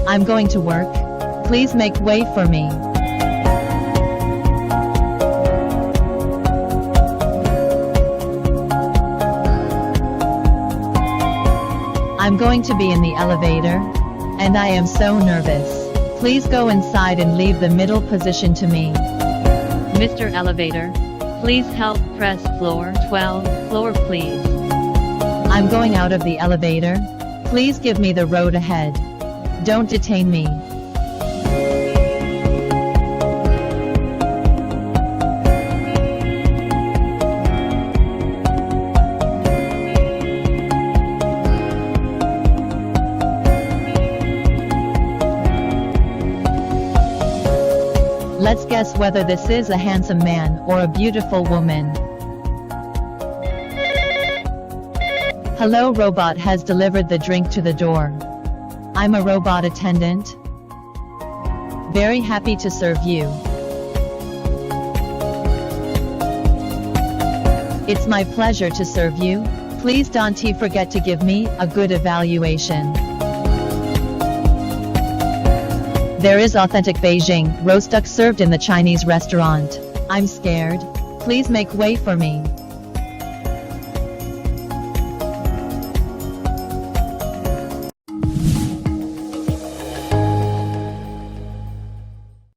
I'm going to work. Please make way for me. I'm going to be in the elevator, and I am so nervous. Please go inside and leave the middle position to me. Mr. Elevator, please help press floor 12, floor please. I'm going out of the elevator. Please give me the road ahead. Don't detain me. Let's guess whether this is a handsome man or a beautiful woman. Hello, robot has delivered the drink to the door. I'm a robot attendant. Very happy to serve you. It's my pleasure to serve you. Please don't forget to give me a good evaluation. There is authentic Beijing roast duck served in the Chinese restaurant. I'm scared. Please make way for me.